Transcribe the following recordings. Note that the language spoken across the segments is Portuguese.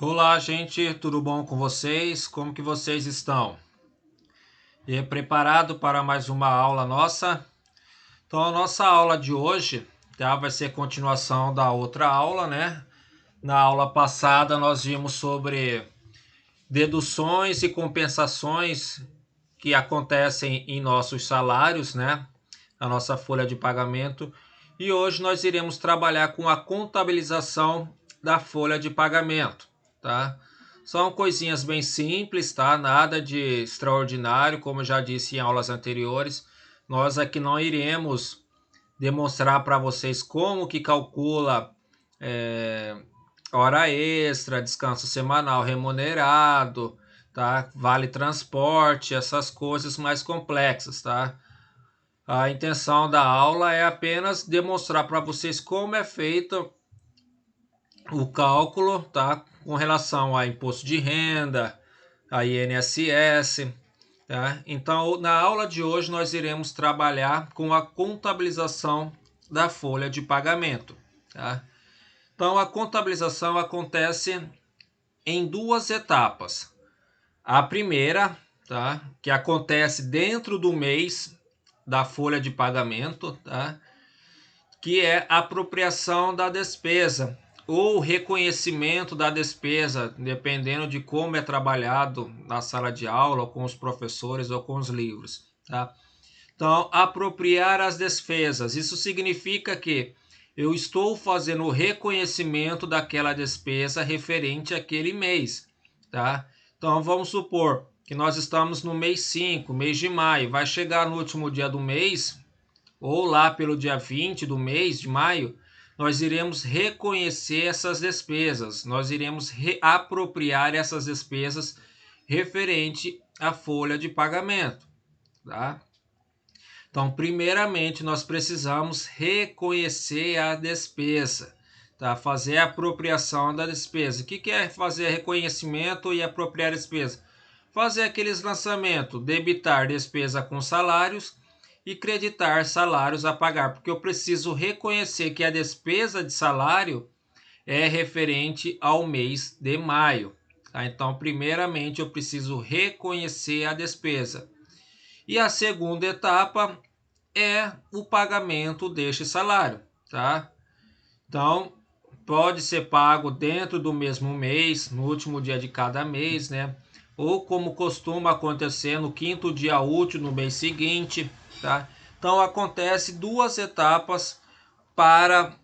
Olá, gente, tudo bom com vocês? Como que vocês estão? E preparado para mais uma aula nossa? Então, a nossa aula de hoje vai ser continuação da outra aula, né? Na aula passada nós vimos sobre deduções e compensações que acontecem em nossos salários, né? A nossa folha de pagamento. E hoje nós iremos trabalhar com a contabilização da folha de pagamento, tá? São coisinhas bem simples, tá? Nada de extraordinário, como eu já disse em aulas anteriores. Nós aqui não iremos demonstrar para vocês como que calcula hora extra, descanso semanal remunerado, tá? Vale transporte, essas coisas mais complexas, tá? A intenção da aula é apenas demonstrar para vocês como é feito o cálculo, tá? Com relação a imposto de renda, a INSS, tá? Então, na aula de hoje nós iremos trabalhar com a contabilização da folha de pagamento, tá? Então, a contabilização acontece em duas etapas. A primeira, tá? Que acontece dentro do mês da folha de pagamento, tá? Que é a apropriação da despesa ou reconhecimento da despesa, dependendo de como é trabalhado na sala de aula, ou com os professores ou com os livros, tá? Então, apropriar as despesas, isso significa que eu estou fazendo o reconhecimento daquela despesa referente àquele mês, tá? Então, vamos supor que nós estamos no mês 5, mês de maio, vai chegar no último dia do mês, ou lá pelo dia 20 do mês de maio, nós iremos reconhecer essas despesas, nós iremos reapropriar essas despesas referente à folha de pagamento, tá? Então, primeiramente, nós precisamos reconhecer a despesa, tá? Fazer a apropriação da despesa. O que é fazer reconhecimento e apropriar a despesa? Fazer aqueles lançamentos, debitar despesa com salários e creditar salários a pagar, porque eu preciso reconhecer que a despesa de salário é referente ao mês de maio, tá? Então, primeiramente, eu preciso reconhecer a despesa. E a segunda etapa é o pagamento deste salário, tá? Então, pode ser pago dentro do mesmo mês, no último dia de cada mês, né? Ou como costuma acontecer no quinto dia útil no mês seguinte, tá? Então, acontece duas etapas para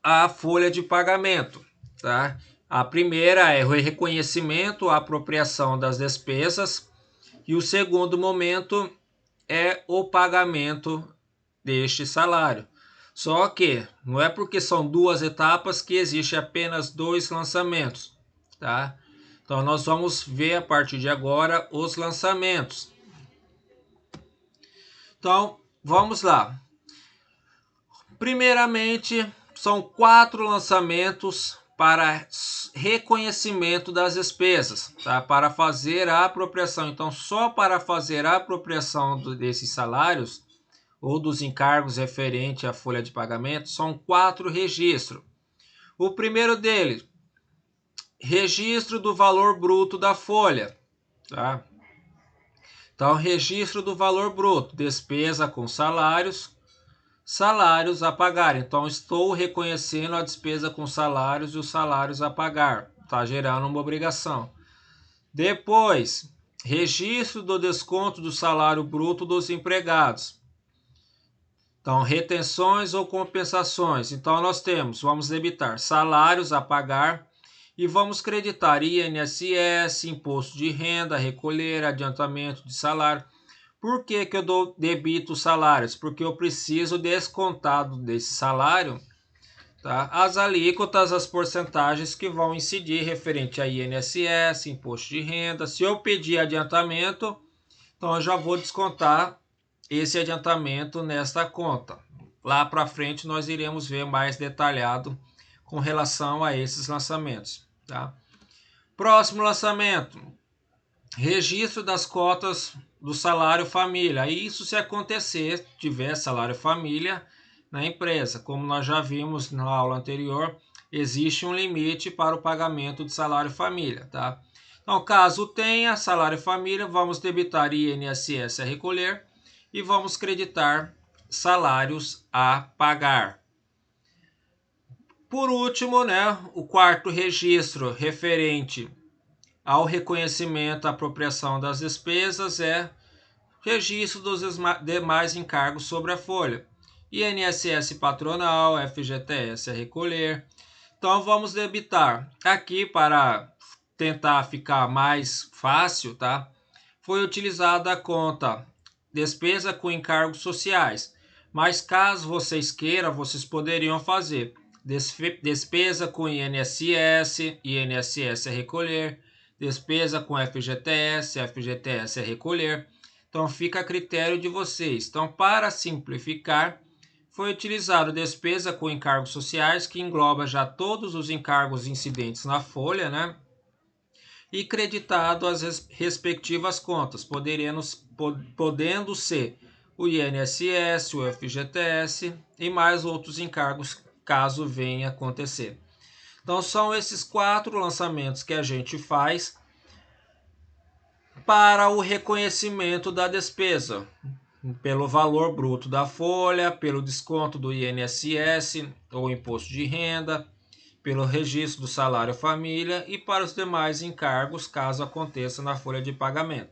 a folha de pagamento, tá? A primeira é o reconhecimento, a apropriação das despesas, e o segundo momento é o pagamento deste salário. Só que não é porque são duas etapas que existe apenas dois lançamentos, tá? Então nós vamos ver a partir de agora os lançamentos. Então vamos lá. Primeiramente, são 4 lançamentos para reconhecimento das despesas, tá? Para fazer a apropriação. Então, só para fazer a apropriação desses salários ou dos encargos referente à folha de pagamento, são 4 registros. O primeiro deles, registro do valor bruto da folha, tá? Então, registro do valor bruto, despesa com salários, salários a pagar. Então, estou reconhecendo a despesa com salários e os salários a pagar. Está gerando uma obrigação. Depois, registro do desconto do salário bruto dos empregados. Então, retenções ou compensações. Então, nós temos, vamos debitar salários a pagar e vamos creditar INSS, imposto de renda, recolher, adiantamento de salário. Por que eu debito salários? Porque eu preciso descontado desse salário, tá? As alíquotas, as porcentagens que vão incidir referente a INSS, imposto de renda. Se eu pedir adiantamento, então eu já vou descontar esse adiantamento nesta conta. Lá para frente nós iremos ver mais detalhado com relação a esses lançamentos, tá? Próximo lançamento, registro das cotas do salário família. Isso se acontecer, tiver salário família na empresa. Como nós já vimos na aula anterior, existe um limite para o pagamento de salário família, tá? Então, caso tenha salário família, vamos debitar INSS a recolher e vamos creditar salários a pagar. Por último, né, o quarto registro referente ao reconhecimento à apropriação das despesas é registro dos demais encargos sobre a folha. INSS patronal, FGTS a recolher. Então vamos debitar. Aqui, para tentar ficar mais fácil, tá? Foi utilizada a conta despesa com encargos sociais. Mas caso vocês queiram, vocês poderiam fazer despesa com INSS, INSS a recolher, despesa com FGTS, FGTS a recolher. Então fica a critério de vocês. Então, para simplificar, foi utilizado despesa com encargos sociais, que engloba já todos os encargos incidentes na folha, né? E creditado as respectivas contas, podendo ser o INSS, o FGTS e mais outros encargos, caso venha acontecer. Então, são esses 4 lançamentos que a gente faz para o reconhecimento da despesa, pelo valor bruto da folha, pelo desconto do INSS ou imposto de renda, pelo registro do salário família e para os demais encargos, caso aconteça na folha de pagamento.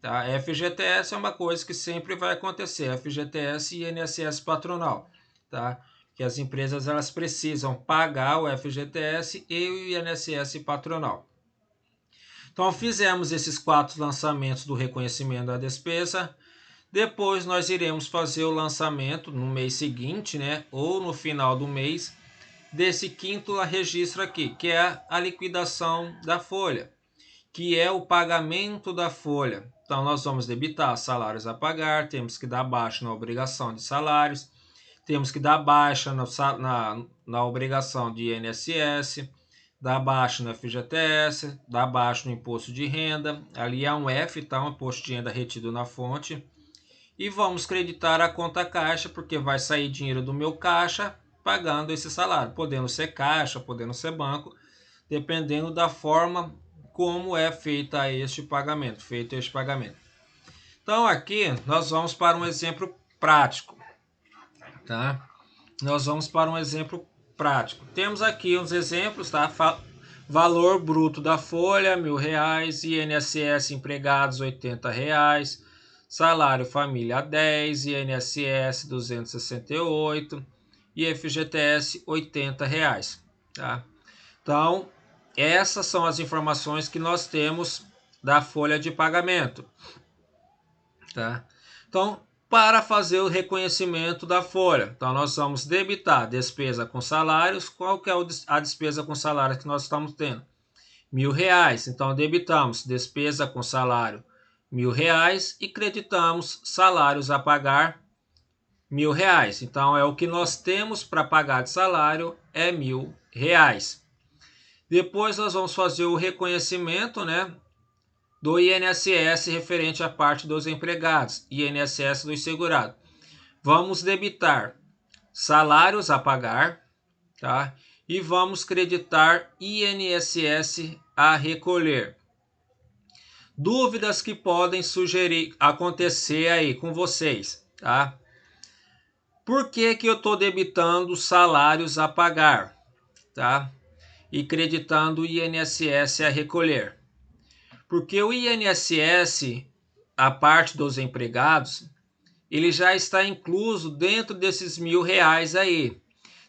Tá? FGTS é uma coisa que sempre vai acontecer, FGTS e INSS patronal, tá? Que as empresas elas precisam pagar o FGTS e o INSS patronal. Então fizemos esses 4 lançamentos do reconhecimento da despesa. Depois nós iremos fazer o lançamento no mês seguinte, né, ou no final do mês, desse quinto registro aqui, que é a liquidação da folha, que é o pagamento da folha. Então nós vamos debitar salários a pagar, temos que dar baixa na obrigação de salários, temos que dar baixa na obrigação de INSS, dar baixa no FGTS, dar baixa no imposto de renda, ali é um F, tá? Um imposto de renda retido na fonte. E vamos creditar a conta caixa, porque vai sair dinheiro do meu caixa pagando esse salário, podendo ser caixa, podendo ser banco, dependendo da forma como é feito este pagamento. Então aqui nós vamos para um exemplo prático, tá? Nós vamos para um exemplo prático. Temos aqui uns exemplos, tá? Valor bruto da folha, R$1.000, INSS empregados R$80, salário família 10, INSS 268 e FGTS R$80, tá? Então, essas são as informações que nós temos da folha de pagamento, tá? Então, para fazer o reconhecimento da folha, então nós vamos debitar despesa com salários. Qual que é a despesa com salário que nós estamos tendo? R$1.000. Então debitamos despesa com salário R$1.000 e creditamos salários a pagar R$1.000. Então é o que nós temos para pagar de salário é R$1.000. Depois nós vamos fazer o reconhecimento, né, do INSS referente à parte dos empregados, INSS dos segurados. Vamos debitar salários a pagar, tá? E vamos creditar INSS a recolher. Dúvidas que podem acontecer aí com vocês, tá? Por que eu estou debitando salários a pagar, tá? E creditando INSS a recolher? Porque o INSS, a parte dos empregados, ele já está incluso dentro desses R$1.000 aí.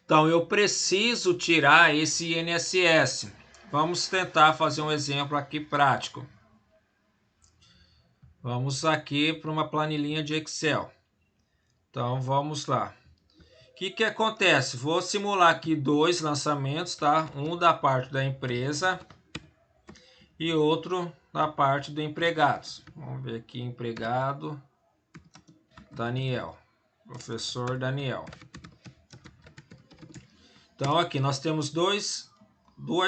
Então eu preciso tirar esse INSS. Vamos tentar fazer um exemplo aqui prático. Vamos aqui para uma planilhinha de Excel. Então vamos lá. O que acontece? Vou simular aqui 2 lançamentos, tá? Um da parte da empresa e outro da parte do empregados. Vamos ver aqui, empregado Daniel, professor Daniel. Então aqui nós temos duas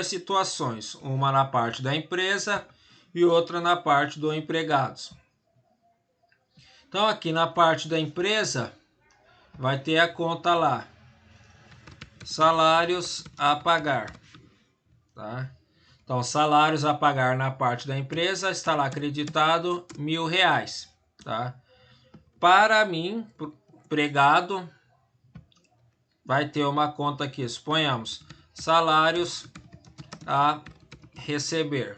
situações, uma na parte da empresa e outra na parte do empregados. Então aqui na parte da empresa vai ter a conta lá, salários a pagar, tá? Então, salários a pagar na parte da empresa está lá acreditado R$1.000, tá? Para mim, empregado, vai ter uma conta aqui, suponhamos, salários a receber.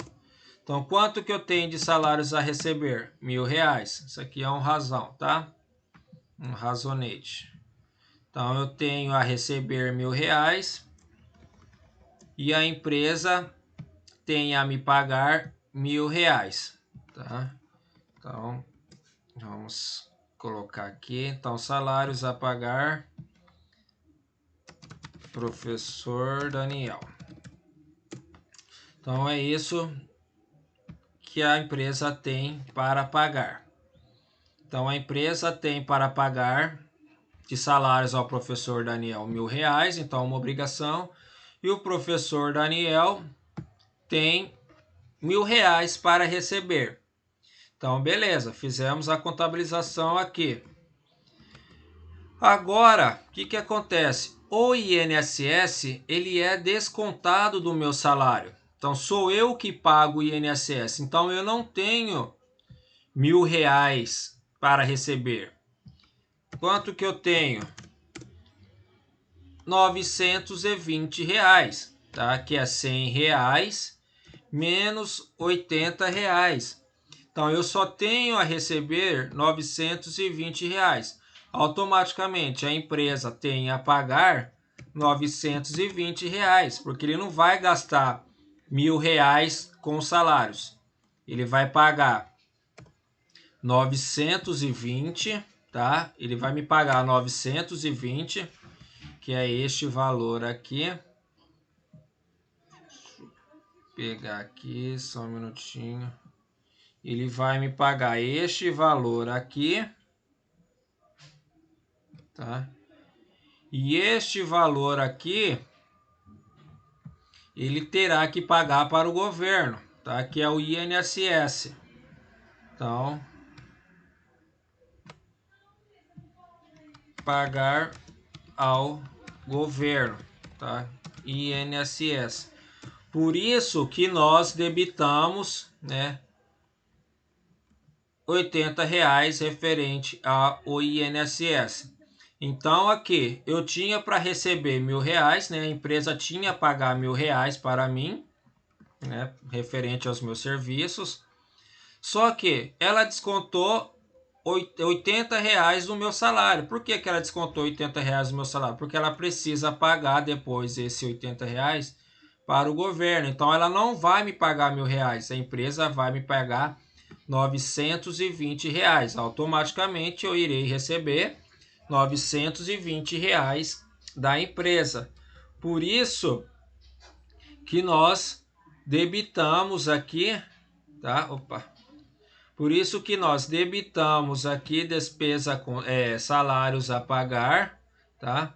Então, quanto que eu tenho de salários a receber? R$1.000. Isso aqui é um razão, tá? Um razonete. Então, eu tenho a receber R$1.000 e a empresa tem a me pagar R$1.000, tá? Então, vamos colocar aqui. Então, salários a pagar, professor Daniel. Então, é isso que a empresa tem para pagar. Então, a empresa tem para pagar de salários ao professor Daniel R$1.000, então uma obrigação. E o professor Daniel tem R$1.000 para receber. Então, beleza, fizemos a contabilização aqui. Agora, o que acontece? O INSS, ele é descontado do meu salário. Então, sou eu que pago o INSS. Então, eu não tenho R$1.000 para receber. Quanto que eu tenho? R$920, tá? Que é R$100 menos R$80. Então, eu só tenho a receber R$920. Automaticamente, a empresa tem a pagar R$920, porque ele não vai gastar R$1.000 com salários. Ele vai pagar 920, tá? Ele vai me pagar 920, que é este valor aqui. Deixa eu pegar aqui, só um minutinho. Ele vai me pagar este valor aqui, tá? E este valor aqui, ele terá que pagar para o governo, tá? Que é o INSS. Então, pagar ao governo, tá? INSS. Por isso que nós debitamos, né, R$80 referente ao INSS. Então, aqui, eu tinha para receber R$1.000, né? A empresa tinha a pagar R$1.000 para mim, né? Referente aos meus serviços. Só que ela descontou R$80 do meu salário. Por que ela descontou R$80 do meu salário? Porque ela precisa pagar depois esse R$80 para o governo. Então, ela não vai me pagar R$1.000. A empresa vai me pagar R$920. Automaticamente, eu irei receber R$920 da empresa. Por isso que nós debitamos aqui, tá? Por isso que nós debitamos aqui despesa com salários a pagar, tá?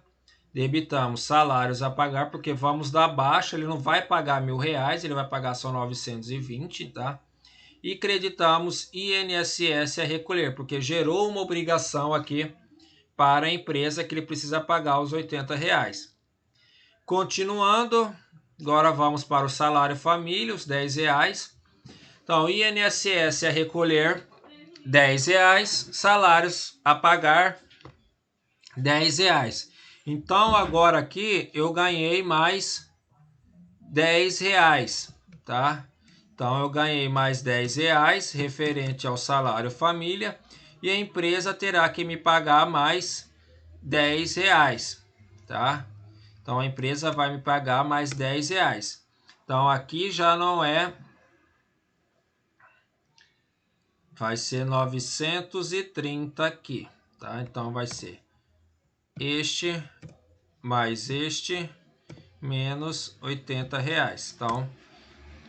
Debitamos salários a pagar, porque vamos dar baixa, ele não vai pagar R$1.000, ele vai pagar só 920, tá? E creditamos INSS a recolher, porque gerou uma obrigação aqui para a empresa que ele precisa pagar os R$80. Continuando, agora vamos para o salário família, os R$10. Então, INSS a recolher R$10, salários a pagar R$10. Então, agora aqui eu ganhei mais R$10, tá? Então, eu ganhei mais R$10 referente ao salário família e a empresa terá que me pagar mais R$10, tá? Então, a empresa vai me pagar mais R$10. Então, aqui já não é... Vai ser 930 aqui, tá? Então, vai ser este mais este menos R$80. Então,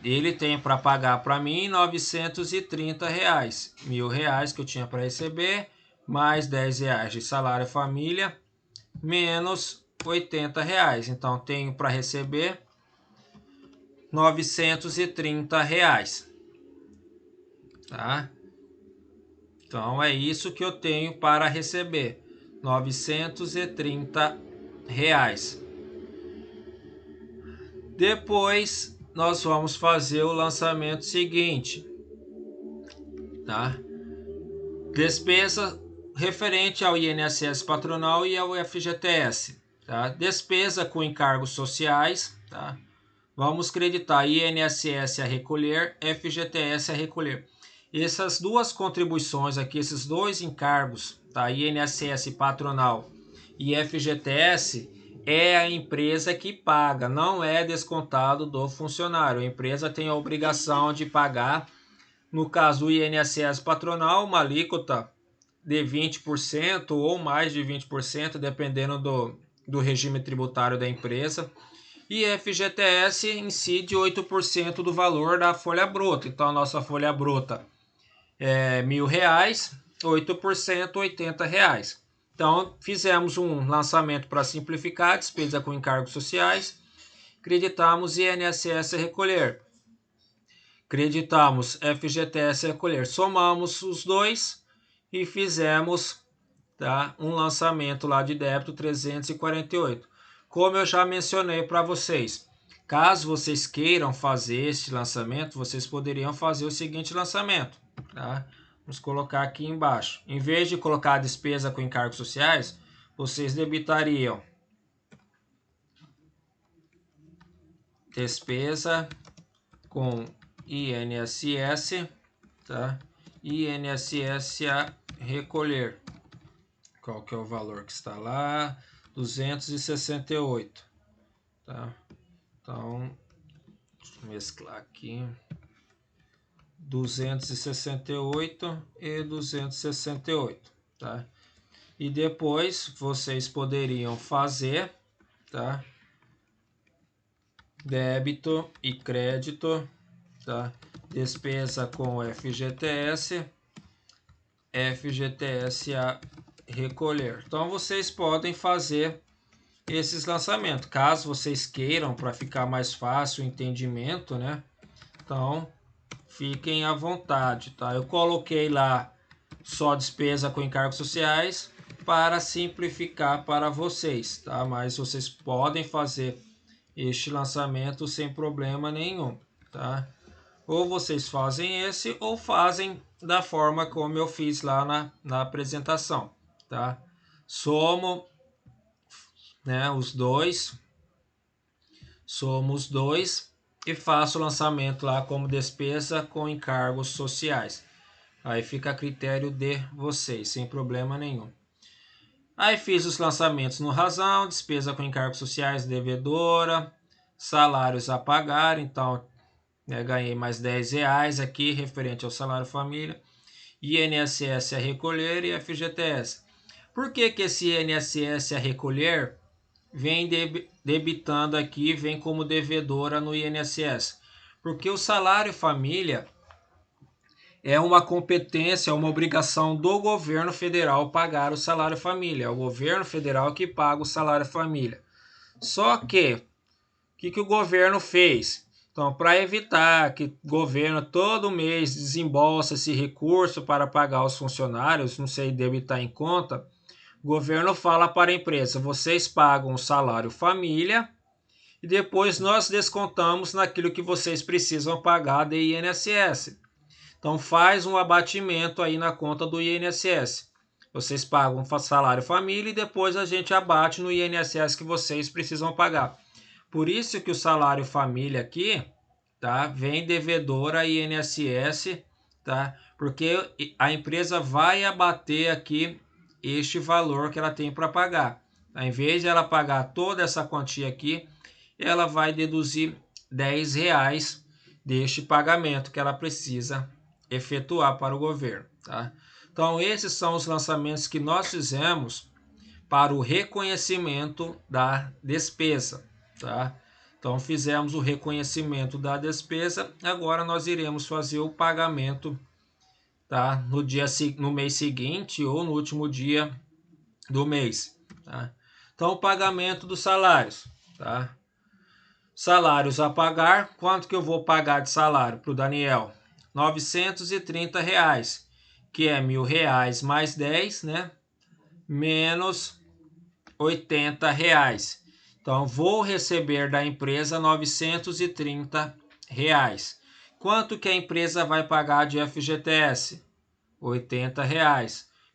ele tem para pagar para mim R$930. R$1.000 que eu tinha para receber, mais R$10 de salário família, menos R$80. Então, tenho para receber R$930, tá? Então, é isso que eu tenho para receber, R$930. Depois nós vamos fazer o lançamento seguinte, tá? Despesa referente ao INSS patronal e ao FGTS, tá? Despesa com encargos sociais, tá? Vamos creditar INSS a recolher, FGTS a recolher. Essas duas contribuições aqui, esses dois encargos, tá? INSS patronal e FGTS, é a empresa que paga, não é descontado do funcionário. A empresa tem a obrigação de pagar, no caso do INSS patronal, uma alíquota de 20% ou mais de 20%, dependendo do regime tributário da empresa. E FGTS incide 8% do valor da folha bruta. Então a nossa folha bruta é R$1.000, 8%, R$80. Então fizemos um lançamento para simplificar, despesa com encargos sociais, creditamos INSS a recolher, creditamos FGTS a recolher, somamos os dois e fizemos, tá, um lançamento lá de débito 348. Como eu já mencionei para vocês, caso vocês queiram fazer este lançamento, vocês poderiam fazer o seguinte lançamento, tá? Vamos colocar aqui embaixo. Em vez de colocar a despesa com encargos sociais, vocês debitariam despesa com INSS, tá? INSS a recolher. Qual que é o valor que está lá? 268, tá? Então, deixa eu mesclar aqui. 268 e 268, tá? E depois vocês poderiam fazer, tá? Débito e crédito, tá? Despesa com FGTS, FGTS a recolher. Então vocês podem fazer esses lançamentos, caso vocês queiram, para ficar mais fácil o entendimento, né? Então fiquem à vontade, tá? Eu coloquei lá só despesa com encargos sociais para simplificar para vocês, tá? Mas vocês podem fazer este lançamento sem problema nenhum, tá? Ou vocês fazem esse ou fazem da forma como eu fiz lá na apresentação, tá? Somo, né, os dois e faço o lançamento lá como despesa com encargos sociais. Aí fica a critério de vocês, sem problema nenhum. Aí fiz os lançamentos no Razão, despesa com encargos sociais devedora, salários a pagar, então ganhei mais R$10 aqui, referente ao salário família, INSS a recolher e FGTS. Por que que esse INSS a recolher vem debitando aqui, vem como devedora no INSS? Porque o salário família é uma competência, é uma obrigação do governo federal pagar o salário família. É o governo federal que paga o salário família. Só que, o que o governo fez? Então, para evitar que o governo todo mês desembolse esse recurso para pagar os funcionários, não sei, debitar em conta, o governo fala para a empresa: vocês pagam o salário família e depois nós descontamos naquilo que vocês precisam pagar de INSS. Então faz um abatimento aí na conta do INSS. Vocês pagam o salário família e depois a gente abate no INSS que vocês precisam pagar. Por isso que o salário família aqui, tá, vem devedora INSS, tá? Porque a empresa vai abater aqui este valor que ela tem para pagar. Ao invés de ela pagar toda essa quantia aqui, ela vai deduzir R$10 deste pagamento que ela precisa efetuar para o governo, tá? Então esses são os lançamentos que nós fizemos para o reconhecimento da despesa, tá? Então fizemos o reconhecimento da despesa, agora nós iremos fazer o pagamento, tá? No mês seguinte ou no último dia do mês, tá? Então o pagamento dos salários, tá? Salários a pagar, quanto que eu vou pagar de salário para o Daniel? R$930, que é R$1.000 mais 10, né? Menos R$80, Então, vou receber da empresa R$ 930. Quanto que a empresa vai pagar de FGTS? R$ 80.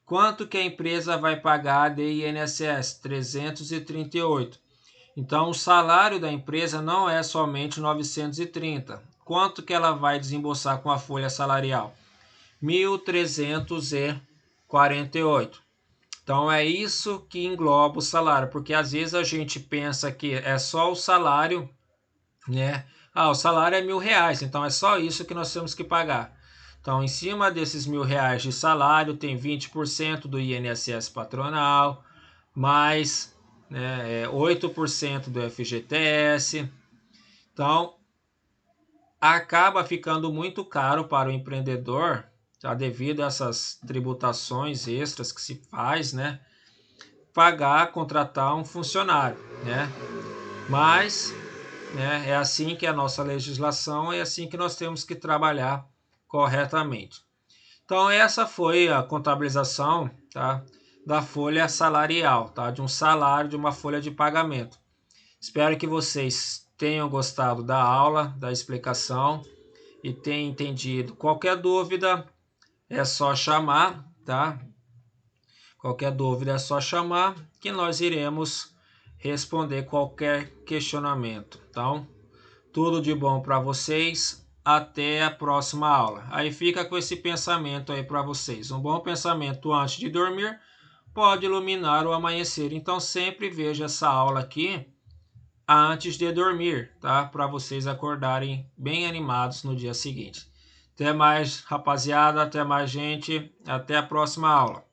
Quanto que a empresa vai pagar de INSS? 338. Então, o salário da empresa não é somente 930. Quanto que ela vai desembolsar com a folha salarial? 1.348. Então, é isso que engloba o salário, porque às vezes a gente pensa que é só o salário, né? Ah, o salário é R$ 1.000, então é só isso que nós temos que pagar. Então, em cima desses R$ 1.000 de salário, tem 20% do INSS patronal, mais 8% do FGTS. Então, acaba ficando muito caro para o empreendedor, tá? Devido a essas tributações extras que se faz, né? Contratar um funcionário, né? Mas, né, é assim que é a nossa legislação, é assim que nós temos que trabalhar corretamente. Então, essa foi a contabilização, tá, da folha salarial, tá, de um salário, de uma folha de pagamento. Espero que vocês tenham gostado da aula, da explicação e tenham entendido. Qualquer dúvida é só chamar, tá? Qualquer dúvida é só chamar que nós iremos responder qualquer questionamento. Então, tudo de bom para vocês. Até a próxima aula. Aí fica com esse pensamento aí para vocês. Um bom pensamento antes de dormir pode iluminar o amanhecer. Então, sempre veja essa aula aqui antes de dormir, tá? Para vocês acordarem bem animados no dia seguinte. Até mais, rapaziada. Até mais, gente. Até a próxima aula.